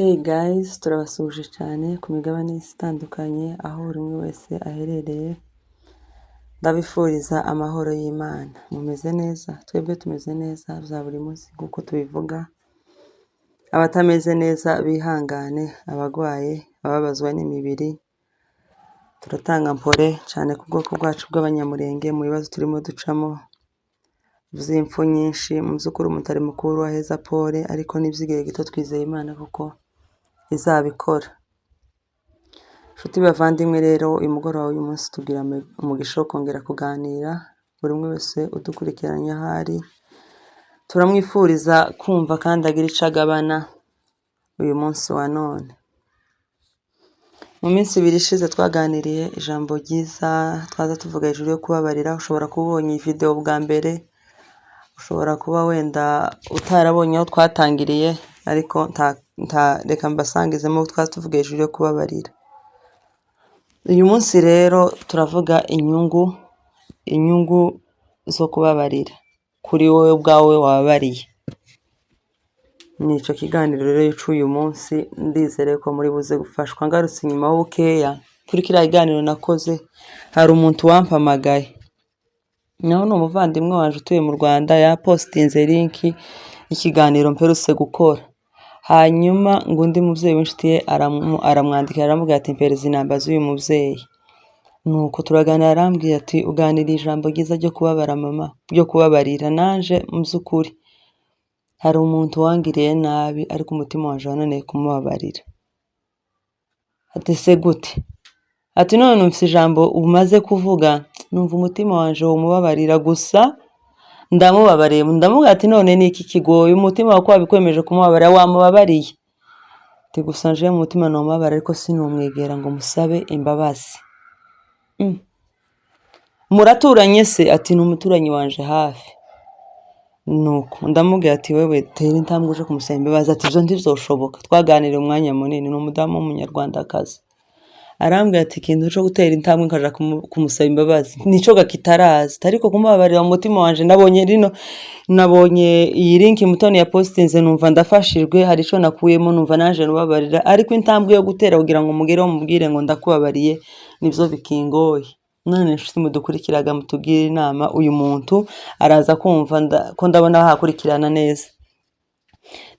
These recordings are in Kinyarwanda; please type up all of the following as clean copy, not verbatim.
Hey guys, turabasuhuje cyane ku migabane itandukanye aho buri umwe wese aherereye. Ndabifuriza amahoro y'Imana. Mumeze neza? Twebwe tumeze neza bya buri munsi kuko tubivuga. Abatameze neza bihangane, abagwaye, ababazwa n'imibiri. Turatanga mpore cyane ku bwoko bwacu bw'abanyamurenge mu bibazo turimo ducamo. Vy'impfu nyinshi, mu by'ukuri umutari mukuru aheza pole, ariko n'iby'igihe gito twizeye Imana kuko izabikora. Nshuti bavandimwe rero, uyu mugoroba uyu munsi tugira umugisha wo kongera kuganira. Buri umwe wese udukurikiranye ahari, turamwifuriza kumva kandi agira icyo agabana uyu munsi wa none. Mu minsi ibiri ishize twaganiriye ijambo ryiza, twaza tuvuga hejuru yo kubabarira. Ushobora kuba ubonye iyi video bwa mbere, ushobora kuba wenda utarabonye aho twatangiriye, ariko reka mbasangizemo twaza tuvuga hejuru yo kubabarira. Uyu munsi rero turavuga inyungu zo kubabarira kuri wowe ubwawe wababariye. Nico kiganiro rero cy'uyu munsi, ndizere ko muri buze gufashwa. Ngarutse inyuma ho bukeya kuri kiriya kiganiro nakoze, hari umuntu wampamagaye. Naho ni umuvandimwe wanje utuye mu Rwanda, yapostinze link y'ikiganiro mperutse gukora. Hanyuma ngo undi muvyeyi w'inshuti ye aramwandikira aramubwira ati mpereza inamba z'uyu muvyeyi. Nuko turaganira, arambwira ati uganira ijambo ryiza ryo kubabara mama, ryo kubabarira. Nanje mu by'ukuri hari umuntu wangiriye nabi, ariko umutima wanje wananiye kumubabarira. Ati se gute? Ati none numvise ijambo umaze kuvuga, numva umutima wanje wo mubabarira gusa ndamubabariye. Ndamubwira ati none ni iki kigoye? Umutima wako wabikwemeje kumubabarira, wamubabariye. Ati gusa nje mu mutima no mubabara, ariko sinumwegera ngo musabe imbabazi. Muraturanye se? Ati n'umuturanyi wanje hafi. Nuko ndamubwira ati wewe tera intambwe uje kumusaba imbabazi. Ati byo ntibizoshoboka. Twaganiriye umwanya munini, ni umudamu w'umunyarwandakazi. Arambwira ati ikintu cyo gutera intambwe nkaja kumusaba imbabazi nico gakitarazi, ariko kumubabarira mu mutima wanje nabonye iyi link Mutoni ya postinze, numva ndafashijwe, hari ico nakuyemo, numva naje nubabarira. Ariko intambwe yo gutera kugira ngo mugereho mubwire ngo ndakubabariye nivyo bikingoye. None nshuti mudukurikiraga mutubwire inama, uyu muntu araza kumva ko ndabona hakurikirana neza.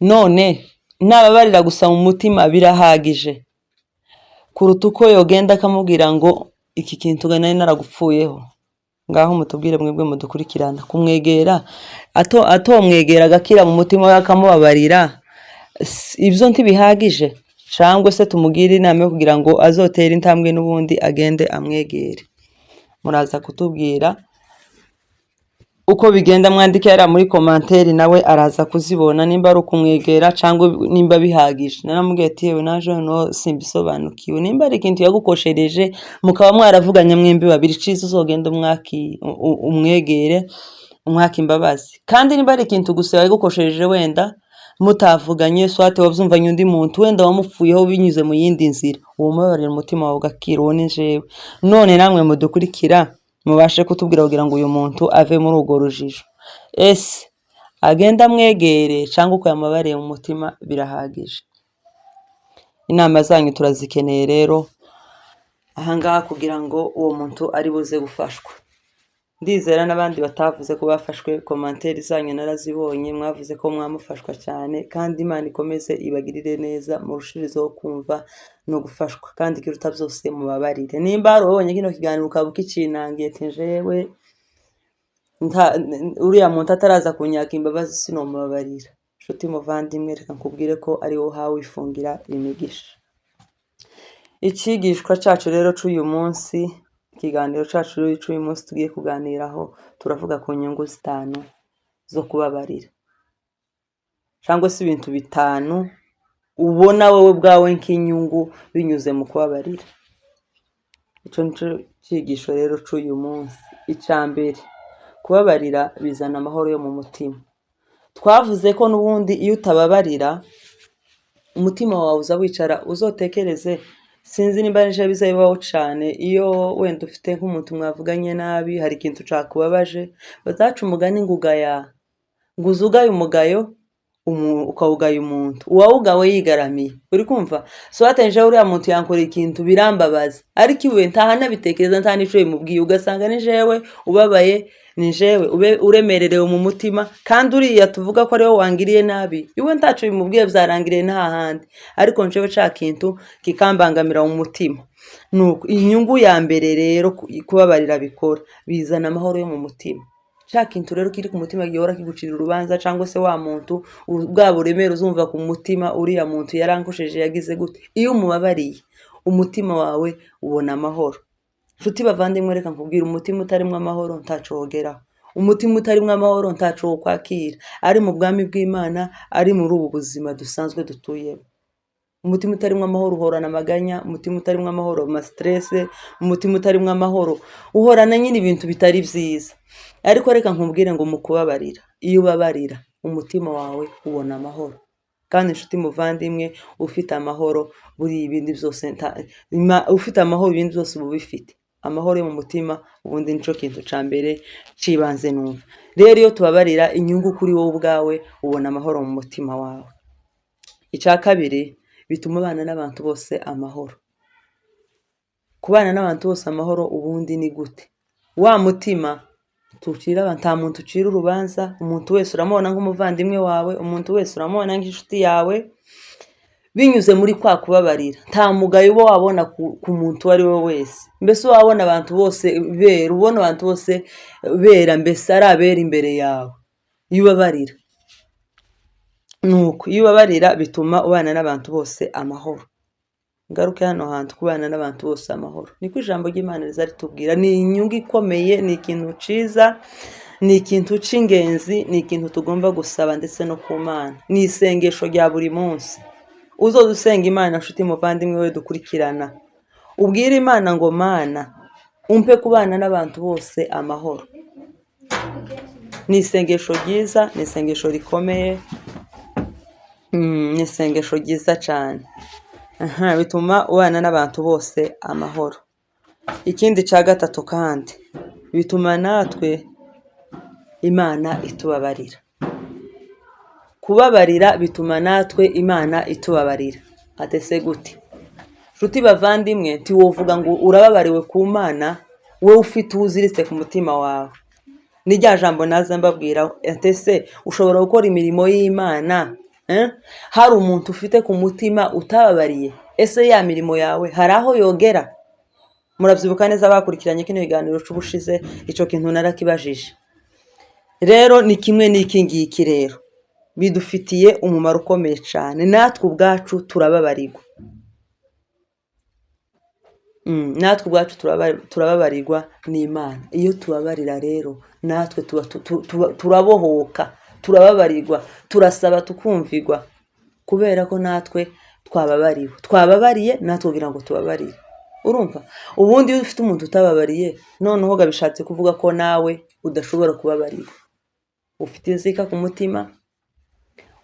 None nababarira gusa mu mutima birahagije kuruta uko yogenda akamubwira ngo iki kintu nari naragupfuyeho. Ngaho mutubwire mwebwe mudukurikirana, kumwegera atomwegera agakira mu mutima we akamubabarira, ibyo ntibihagije? Cyangwa se tumugire inama yo kugira ngo azotera intambwe n'ubundi agende amwegere? Muraza kutubwira uko bigenda, mwandikira muri commentaire, nawe araza kuzibona nimba ari ukumwegera cyangwa nimba bihagije. Naramubwiye ati yewe naje no simbisobanukiwe, nimba ari ikintu yagukoshereje mukaba mwaravuganye mwembi babiri, cizo uzogenda umwegere umwaka imbabazi. Kandi nimba ari ikintu gusa yagukoshereje wenda mutavuganye, swate wavyumvanye undi muntu wenda wamupfuyeho binyuze mu yindi nzira, uwo mubabarira umutima wawe ugakira. Uwo ni jewe. None namwe mudukurikira mubashe kutubwira kugira ngo uyu muntu ave muri urwo rujijo. Ese agenda amwegere cyangwa uko yamubariye mu mutima birahagije? Inama zanyu turazikeneye rero ahangaha kugira ngo uwo muntu ari buze gufashwa. Ndizera n'abandi batavuze ko bafashwe, commentaire zanyu narazibonye, mwavuze ko mwamufashwa cyane, kandi Imana ikomeze ibagirire neza, murushirizeho kumva no gufashwa, kandi kiruta byose mubabarire. Nimba arubonye kino kiganiro ukabuka icinangiye tinjewe uriya muntu ataraza kunyaka imbabazi sinomubabarira. Nshuti muvandimwe, reka nkubwire ko ari wo hawe ifungira imigisha. Ikigishwa cacu rero c'uyu munsi, ikiganiro cacu c'uyu munsi tugiye kuganiraho, turavuga ku nyungu 5 zo kubabarira, cyangwa se ibintu 5 ubona wowe bwawe nk'inyungu binyuze mu kubabarira. Ico nico cyigisho rero c'uyu munsi. Icambere, kubabarira bizana amahoro yo mu mutima. Twavuze ko nubundi iyo utababarira umutima wawe uza wicara uzotekereze. Sinzi nimba nje bizayibaho cyane iyo wenda ufite nk'umuntu mwavuganye nabi, hari ikintu cakubabaje, bazaca umugani ngugaya nguzugaye umugayo ukawugaya umuntu uwawugawe yigaramiye, uri kumva? So watanije uriya muntu yankoreye ikintu birambabaza, ariko iwe ntahanabitekereza nta n'ico bimubwiye, ugasanga ni jewe ubabaye, ni jewe uremererewe mu mutima, kandi uriya tuvuga ko ariwe wangiriye nabi iwe ntaco bimubwiye, vyarangiriye n'ahandi, ariko njewe ca kintu kikambangamira mu mutima. Nuko inyungu ya mbere rero kubabarira bikora bizana amahoro yo mu mutima. Ca kintu rero kiri ku mutima gihora kigucira urubanza, cyangwa se wa muntu bwa buremere uzumva ku mutima, uriya muntu yarankosheje yagize gute, iyo umubabariye umutima wawe ubona amahoro. Nshuti bavandimwe, reka nkubwira, umutima utarimwo amahoro ntaco wogeraho. Umutima utarimwo amahoro ntaco wokwakira, ari mu bwami bw'Imana, ari muri ubu buzima dusanzwe dutuyemo. Umutima utarimwo amahoro uhorana amaganya, umutima utarimwo amahoro ama stress, umutima utarimwo amahoro uhorana nyine ibintu bitari vyiza. Ariko reka nkubwire ngo mu kubabarira, iyo ubabarira umutima wawe ubona amahoro. Kandi inshuti muvandimwe, ufite amahoro buri ibindi byose ufite amahoro ibindi byose uba bifite. Amahoro yo mu mutima ubundi nico kintu ca mbere cibanze numva. Rero iyo tubabarira, inyungu kuri wowe ubwawe ubona amahoro mu mutima wawe. Ica kabiri, bituma abana n'abantu bose amahoro. Kubana n'abantu bose amahoro ubundi ni gute? Wa mutima tucira nta muntu ucira urubanza, umuntu wese uramubona nk'umuvandimwe wawe, umuntu wese uramubona nk'inshuti yawe, binyuze muri kwa kubabarira. Nta mugayo uba wabona ku muntu ari we wese, mbese wabona abantu bose bera, ubona abantu bose bera, mbese ari abera imbere yawe iyo ubabarira. Nuko iyo ubabarira bituma ubana n'abantu bose amahoro. Ngaruke hano hantu, kubana n'abantu bose amahoro niko ijambo ry'Imana riza ritubwira. Ni inyungu ikomeye, ni ikintu ciza, ni ikintu c'ingenzi, ni ikintu tugomba gusaba ndetse no ku Mana. Ni isengesho rya buri munsi. Uzoza usenga Imana, nshuti muvandimwe we dukurikirana, ubwire Imana ngo Mana umpe kubana n'abantu bose amahoro. Ni isengesho ryiza, ni isengesho rikomeye, ni isengesho ryiza cane. Bituma ubana n'abantu bose amahoro. Ikindi ca gatatu kandi, bituma natwe Imana itubabarira. Kubabarira bituma natwe Imana itubabarira. Atese gute? Nshuti bavandimwe, ntiwovuga ngo urababariwe ku Mana wowe ufite uziritse ku mutima wawe. Ni rya jambo naza mbabwira, atese ushobora gukora imirimo y'Imana hari umuntu ufite ku mutima utababariye? Ese ya mirimo yawe hari aho yogera? Muravyibuka neza bakurikiranye kino kiganiro c'ubushize, ico kintu narakibajije. Rero ni kimwe n'iki ngiki rero, bidufitiye umumaro ukomeye cane. Natwe ubwacu turababarirwa. Natwe ubwacu turababarirwa n'Imana. Iyo tubabarira rero natwe turabohoka, turababarirwa, turasaba tukumvirwa, kubera ko natwe twababariwe. Twababariye natwe kugira ngo tubabarire. Urumva? Ubundi iyo ufite umuntu utababariye, noneho gabishatse kuvuga ko nawe udashobora kubabarira. Ufite inzika ku mutima,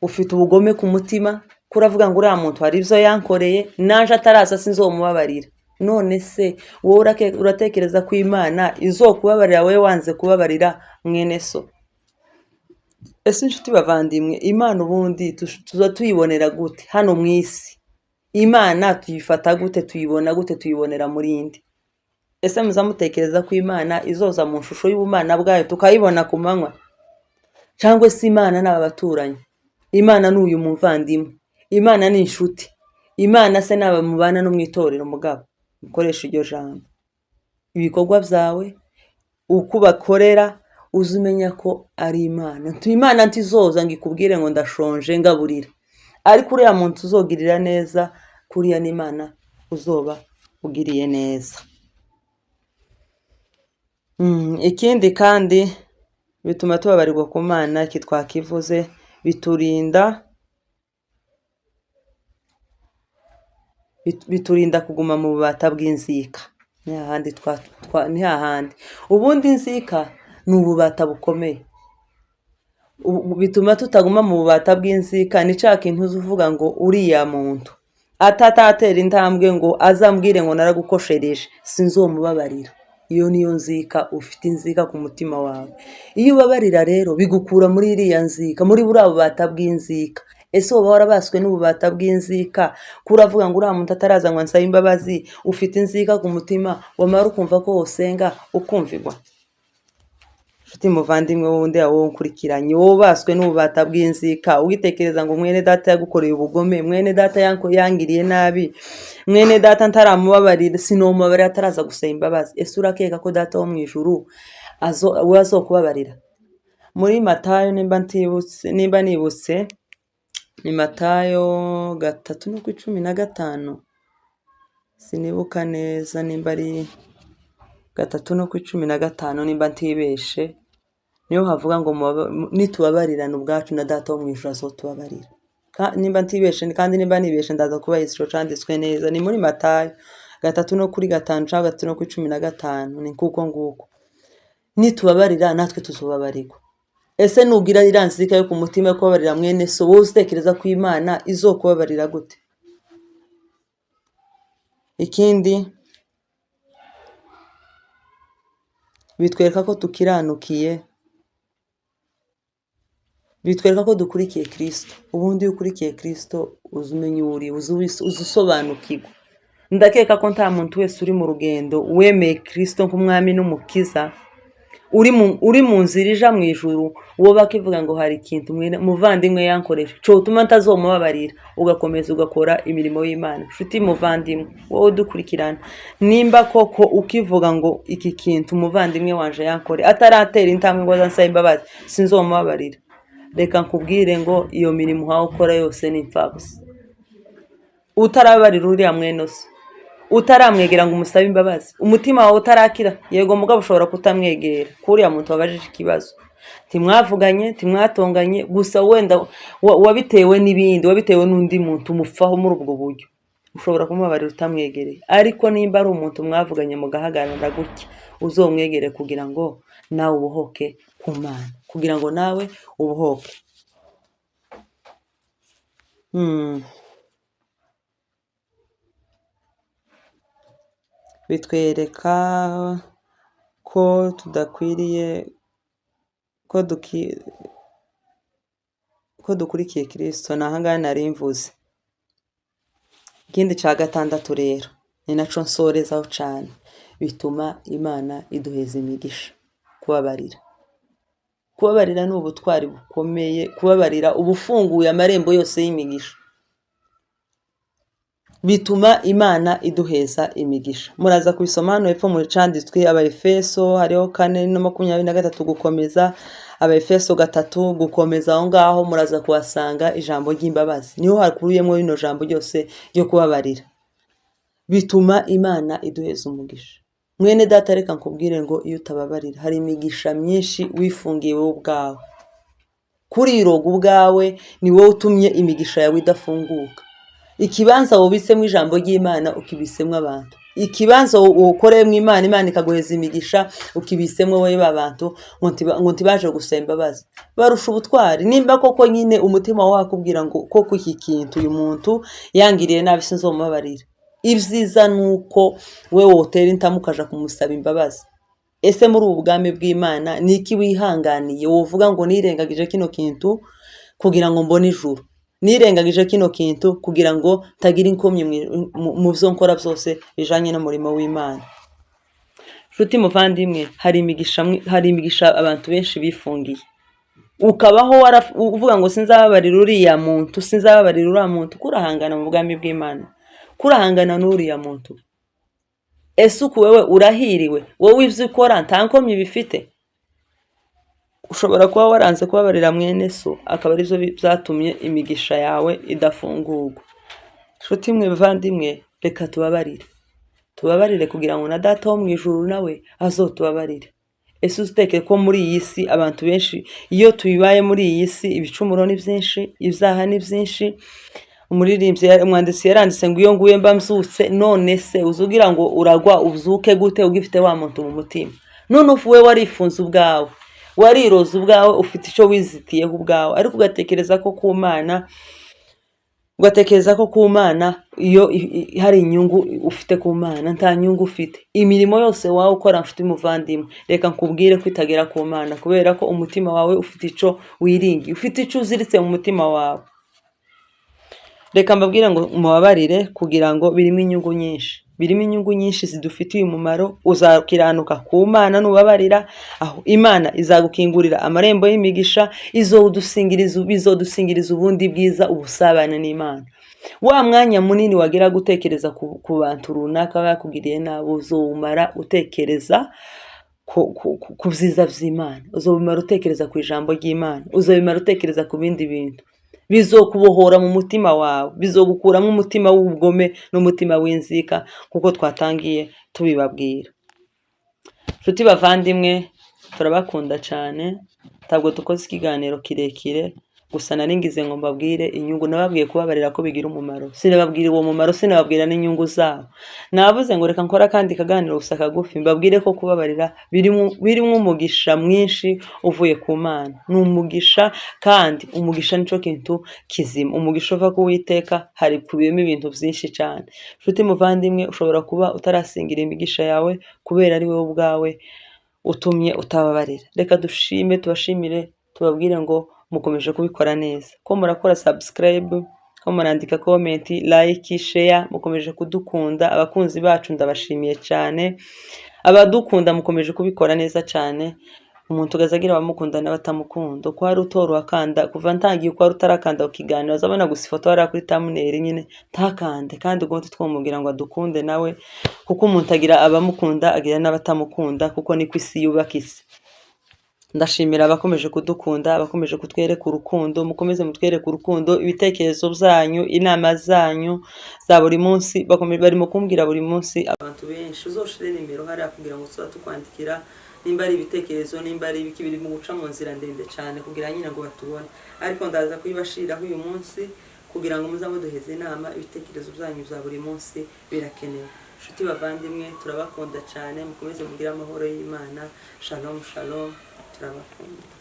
ufite ubugome ku mutima, kuravuga ngo uriya muntu hari ibyo yankoreye, naje ataraza sinzomubabarira. None se wowe uratekereza ko Imana izokubabarira wewe wanze kubabarira mwene so? Ese inshuti bavandimwe, Imana ubundi tuza tuyibonera gute hano mu isi? Imana tuyifata gute, tuyibona gute, tuyibonera muri indi? Ese muzamutekereza ko Imana izoza mu shusho y'ubumana bwayo tukayibona ku manywa? Cyangwa se Imana n'aba baturanyi? Imana n'uyu muvandimwe? Imana ni inshuti? Imana se n'aba mubana no mwitorero mugabo? Ukoresha iryo jambo. Ibikorwa byawe uko bakorera uzumenya ko ari Imana. Imana ntizoza ngo ikubwire ngo ndashonje ngaburira, ariko uriya muntu uzogirira neza, kuriya n'Imana uzoba ugiriye neza. Ikindi kandi bituma tubabarirwa ku Mana, iki twakivuze, biturinda kuguma mu bubata bw'inzika. Ni hahandi. Ubundi inzika ni ububata bukomeye. Bituma tutaguma mu bubata bw'inzika. Ni ca kintu uvuga ngo uriya muntu atatatera intambwe ngo azambwire ngo naragukoshereje sinzomubabarira. iyo niyo nzika, ufite inzika ku mutima wawe. Iyo ubabarira rero bigukura muri iriya nzika, muri buriya bubata bw'inzika. Ese woba warabaswe n'ububata bw'inzika, kuravuga ngo uriya muntu ataraza ngo ansabe imbabazi, ufite inzika ku mutima, wamara ukumva ko wosenga ukumvirwa? Nshuti muvandimwe wundi wowe unkurikiranye, wowe ubaswe n'ububata bw'inzika, witekereza ngo mwene data yagukoreye ubugome, mwene data yangiriye nabi, mwene data ntaramubabarira, sinomubabarira ataraza gusaba imbabazi. Ese urakeka ko data wo mu ijuru we azokubabarira? Muri Matayo nimba nibutse, ni Matayo 3:15, sinibuka neza nimba ari 3:15 nimba ntibeshe, niyo havuga ngo nitubabarirana ubwacu na data wo mu ijuru azotubabarira. Nimba ntibeshe kandi nimba nibeshe ndaza kuba ico canditswe neza, ni muri Matayo 3:5 cyangwa 3:15, ni kuko nguko. Nitubabarira natwe tuzobabarirwa. Ese nugira iranzika yo ku mutima yo kubabarira mwene so, wowe utekereza ko Imana izokubabarira gute? Ikindi bitwereka ko tukiranukiye, bitwereka ko dukurikiye Kristo. Ubundi iyo ukurikiye Kristo uzumenya uri, uzusobanukirwa. Ndakeka ko nta muntu wese uri mu rugendo wemeye Kristo nk'umwami n'umukiza, uri mu nzira ija mu ijuru, uwo bakivuga ngo hari ikintu muvandimwe yankoresha cyo utuma ntazomubabarira, ugakomeza ugakora imirimo y'Imana. Nshuti muvandimwe wowe dukurikirana, nimba koko ukivuga ngo iki kintu muvandimwe wanje yankore ataratera intambwe ngo azansabe imbabazi sinzomubabarira, reka nkubwire ngo iyo mirimo uhawe ukora yose ni impfabusa. Utarababarira uriya mwene so, utaramwegera ngo umusabe imbabazi, umutima wawe utarakira, yego mugabo ushobora kutamwegera kuriya muntu wabajije ikibazo, timwavuganye timwatonganye, gusa wenda wabitewe n'ibindi, wabitewe n'undi muntu umupfaho muri ubwo buryo, ushobora kumubabarira utamwegereye. Ariko nimba ari umuntu mwavuganye mugahagarara gutya, uzomwegere kugira ngo nawe ubuhoke ku Mana, kugira ngo nawe ubuhoke. Bitwereka ko tudakwiriye ko dukurikiye Kristo. Nahangaha nari mvuze. Ikindi cya gatandatu rero ni naco nsorezaho cyane, bituma Imana iduheza imigisha. Kubabarira ni ubutwari bukomeye, kubabarira ubufunguye amarembo yose y'imigisha, bituma Imana iduheza imigisha. Muraza kubisoma hano hepfo mu canditswe Abaefeso, hariho 4:23 gukomeza, Abaefeso 3 gukomeza, aho ngaho muraza kuhasanga ijambo ry'imbabazi, niho hakuriyemo rino jambo ryose ryo kubabarira. Bituma Imana iduheza umugisha. Mwene data reka nkubwire ngo iyo utababarira hari imigisha myinshi wifungiye wowe ubwawe, kuriroga ubwawe ni wowe utumye imigisha yawe idafunguka. Ikibanza wubitsemo ijambo ry'Imana ukibisemo abantu, ikibanza ukoreyemo Imana, Imana ikaguheza imigisha ukibisemo wowe babantu ngo ntibaje gusaba imbabazi, barusha ubutwari. Nimba koko nyine umutima wawe akubwira ngo koko iki kintu uyu muntu yangiriye nabi sinzomubabarira, ibyiza nuko wewe wotera intambwe ukaja kumusaba imbabazi. Ese muri ubu bwami bw'Imana niki wihanganiye? Wovuga ngo nirengagije kino kintu kugira ngo mbone ijuru, nirengagije kino kintu kugira ngo tagira inkomyi mu byo nkora byose bijanye n'umurimo w'Imana. Nshuti muvandimwe, hari imigisha abantu benshi bifungiye, ukabaho uvuga ngo sinzababarira uriya muntu, sinzababarira uriya muntu, kurahangana mu bwami bw'Imana, kurahangana n'uriya muntu. Ese uku wewe urahiriwe, wowe ivyo ukora nta nkomyi bifite? Ushobora kuba waranze kubabarira mwene so, akaba ari byo byatumye imigisha yawe idafungurwa. Nshuti mwe bavandimwe, reka tubabarire kugira ngo na data wo mu ijuru nawe azotubabarire. Ese uziteke ko muri iyi si abantu benshi iyo tubibaye muri iyi si ibicumuro ni byinshi, ibyaha ni byinshi. Umwanditsi yaranditse ngo iyo nguye mba mzutse, none se uzugira ngo uragwa uzuke gute ugifite wa muntu mu mutima? None ufuwe warifunze ubwawe, wariroza ubwawe, ufite icyo wizitiyeho ubwawe, ariko ugatekereza ko ku Mana ugatekereza ko ku Mana iyo hari inyungu ufite ku Mana, nta nyungu ufite. Imirimo yose wawe ukora mfite umuvandimwe, reka nkubwire ko itagera ku Mana, kubera ko umutima wawe ufite ico wiringi, ufite ico uziritse mu mutima wawe. Reka mbabwire ngo mubabarire, kugira ngo birimo inyungu nyinshi zidufitiye umumaro. Uzakiranuka ku Mana nubabarira, aho Imana izagukingurira amarembo y'imigisha, bizodusingiriza ubundi bwiza, ubusabane n'Imana. Wa mwanya munini wagira gutekereza ku bantu runaka bakugiriye nabi, uzowumara utekereza ku byiza by'Imana, uzobimara utekereza ku ijambo ry'Imana, uzobimara utekereza ku bindi bintu. Bizokubohora mu mutima wawe, bizogukuramo umutima w'ubugome n'umutima w'inzika, kuko twatangiye tubibabwira. Nshuti bavandimwe, turabakunda cyane. Ntabwo dukoze ikiganiro kirekire, gusa naringize ngo mbabwire inyungu. Nababwiye kubabarira ko bigira umumaro, sinababwira uwo mumaro, sinababwira n'inyungu zabo. Navuze ngo reka nkora kandi kaganiro gusa kagufi, mbabwire ko kubabarira birimo umugisha mwinshi uvuye ku Mana. Ni umugisha, kandi umugisha nico kintu kizima. Umugisha uva ku Uwiteka, hari kubiyemo ibintu byinshi cyane. Nshuti muvandimwe, ushobora kuba utarasingira imigisha yawe kubera ari wowe ubwawe utumye utababarira. Reka tubashimire, tubabwire ngo mukomeje kubikora neza, ko murakora subscribe, ko murandika comment, like, share, mukomeje kudukunda. Abakunzi bacu ndabashimiye cyane, abadukunda mukomeje kubikora neza cyane. Umuntu ugazagira abamukunda n'abatamukunda, uko hari utora wakanda, kuva ntangiye uko hari utarakanda ukiganira, azabona gusa ifoto hari kuri thumbnail nyine ntakande, kandi ubwo twumubwira ngo adukunde nawe, kuko umuntu agira abamukunda agira n'abatamukunda, kuko niko isi yubaka isi. Ndashimira abakomeje kudukunda, abakomeje kutwereka urukundo. Mukomeze mutwereke urukundo, ibitekerezo byanyu, inama zanyu za buri munsi. Barimo kumbwira buri munsi abantu benshi, uzoshire nimero hariya kugira ngo tuba tukwandikira, nimba ari ibitekerezo, nimba ari ibiki biri mu guca mu nzira ndende cyane kugira nyine ngo batubone, ariko ndaza kuyibashiraho uyu munsi kugira ngo muzamuduheze inama. Ibitekerezo byanyu za buri munsi birakenewe. Nshuti bavandimwe, turabakunda cyane, mukomeze mugire amahoro y'Imana. Shalom shalom, turabakunda.